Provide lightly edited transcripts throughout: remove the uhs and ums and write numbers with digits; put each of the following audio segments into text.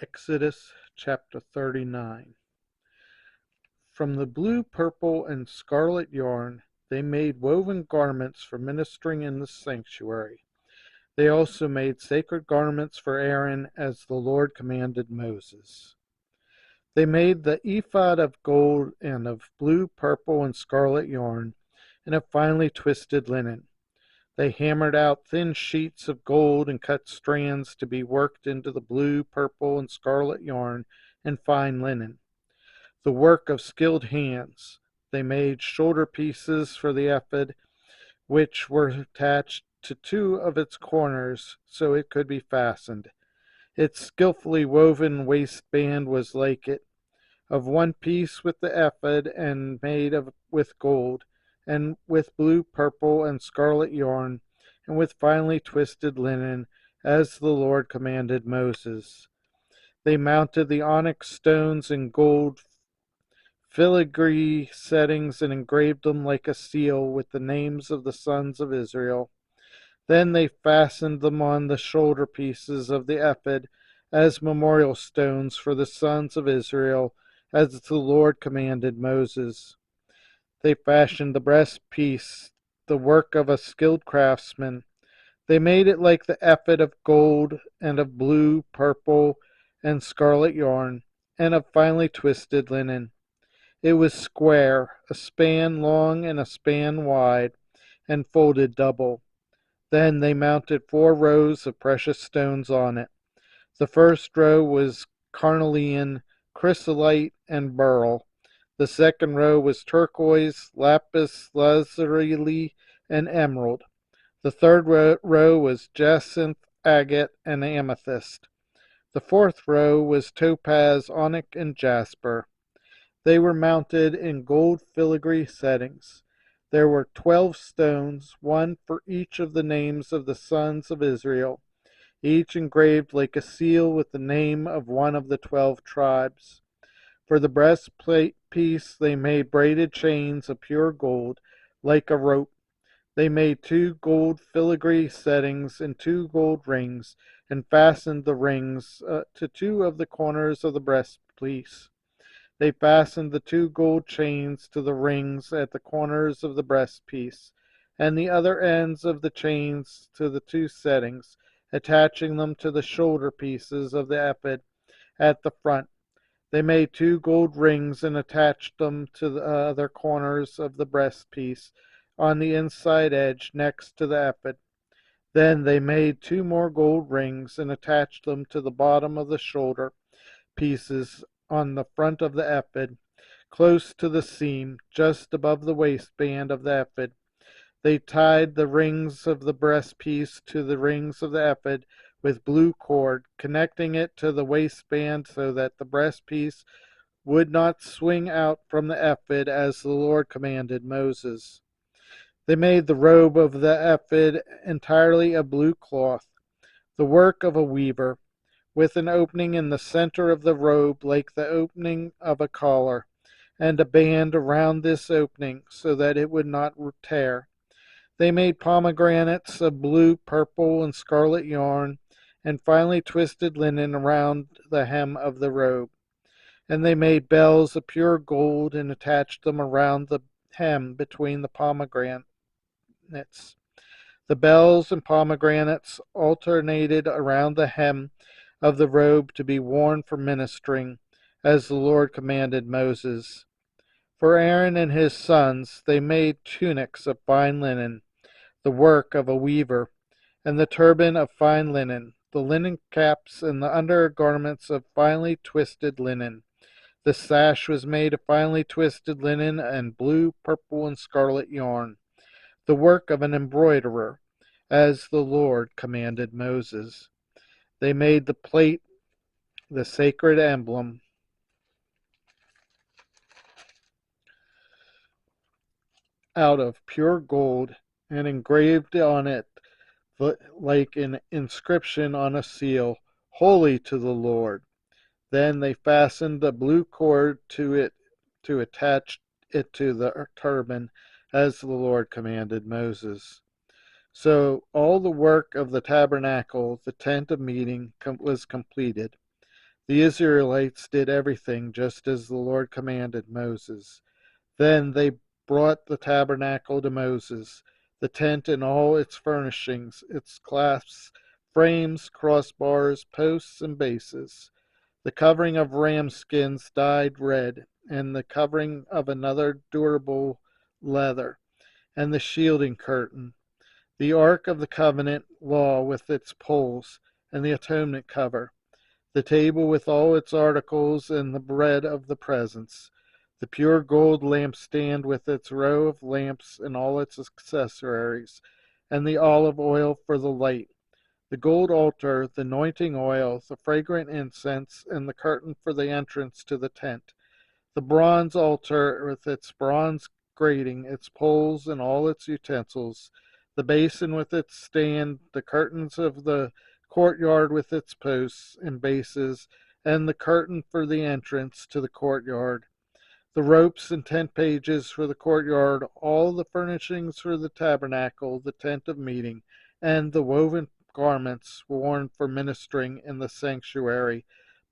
Exodus chapter 39. From the blue, purple, and scarlet yarn they made woven garments for ministering in the sanctuary. They also made sacred garments for Aaron as the Lord commanded Moses. They made the ephod of gold and of blue, purple, and scarlet yarn and of finely twisted linen. They hammered out thin sheets of gold and cut strands to be worked into the blue, purple, and scarlet yarn and fine linen, the work of skilled hands. They made shoulder pieces for the ephod, which were attached to two of its corners so it could be fastened. Its skillfully woven waistband was like it, of one piece with the ephod and made with gold, and with blue, purple, and scarlet yarn, and with finely twisted linen, as the Lord commanded Moses. They mounted the onyx stones in gold filigree settings and engraved them like a seal with the names of the sons of Israel. Then they fastened them on the shoulder pieces of the ephod as memorial stones for the sons of Israel, as the Lord commanded Moses. They fashioned the breastpiece, the work of a skilled craftsman. They made it like the ephod of gold and of blue, purple, and scarlet yarn, and of finely twisted linen. It was square, a span long and a span wide, and folded double. Then they mounted 4 rows of precious stones on it. The first row was carnelian, chrysolite, and beryl. The second row was turquoise, lapis lazuli, and emerald. The third row was jacinth, agate, and amethyst. The fourth row was topaz, onyx, and jasper. They were mounted in gold filigree settings. There were 12 stones, one for each of the names of the sons of Israel, each engraved like a seal with the name of one of the 12 tribes. For the breastplate piece they made braided chains of pure gold, like a rope. They made 2 gold filigree settings and 2 gold rings, and fastened the rings to 2 of the corners of the breastpiece. They fastened the 2 gold chains to the rings at the corners of the breastpiece, and the other ends of the chains to the 2 settings, attaching them to the shoulder pieces of the ephod at the front. They made 2 gold rings and attached them to the other corners of the breastpiece on the inside edge next to the ephod. Then they made 2 more gold rings and attached them to the bottom of the shoulder pieces on the front of the ephod, close to the seam, just above the waistband of the ephod. They tied the rings of the breastpiece to the rings of the ephod with blue cord, connecting it to the waistband so that the breastpiece would not swing out from the ephod as the Lord commanded Moses. They made the robe of the ephod entirely of blue cloth, the work of a weaver, with an opening in the center of the robe like the opening of a collar, and a band around this opening so that it would not tear. They made pomegranates of blue, purple, and scarlet yarn, and finely twisted linen around the hem of the robe. And they made bells of pure gold and attached them around the hem between the pomegranates. The bells and pomegranates alternated around the hem of the robe to be worn for ministering, as the Lord commanded Moses. For Aaron and his sons they made tunics of fine linen, the work of a weaver, and the turban of fine linen, the linen caps and the undergarments of finely twisted linen. The sash was made of finely twisted linen and blue, purple, and scarlet yarn, the work of an embroiderer, as the Lord commanded Moses. They made the plate, the sacred emblem, out of pure gold, and engraved on it like an inscription on a seal, "Holy to the Lord." Then they fastened a blue cord to it to attach it to the turban, as the Lord commanded Moses. So all the work of the tabernacle, the tent of meeting, was completed. The Israelites did everything just as the Lord commanded Moses. Then they brought the tabernacle to Moses, the tent and all its furnishings, its clasps, frames, crossbars, posts, and bases, the covering of ram skins dyed red, and the covering of another durable leather, and the shielding curtain, the ark of the covenant law with its poles, and the atonement cover, the table with all its articles, and the bread of the presence, the pure gold lampstand with its row of lamps and all its accessories, and the olive oil for the light, the gold altar, the anointing oil, the fragrant incense, and the curtain for the entrance to the tent, the bronze altar with its bronze grating, its poles, and all its utensils, the basin with its stand, the curtains of the courtyard with its posts and bases, and the curtain for the entrance to the courtyard, the ropes and tent pages for the courtyard, all the furnishings for the tabernacle, the tent of meeting, and the woven garments worn for ministering in the sanctuary,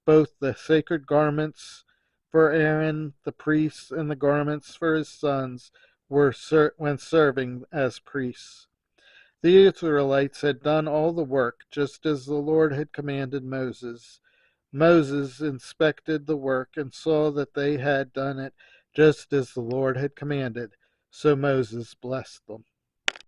both the sacred garments for Aaron the priest and the garments for his sons were when serving as priests. The Israelites had done all the work just as the Lord had commanded Moses. Moses inspected the work and saw that they had done it just as the Lord had commanded. So Moses blessed them.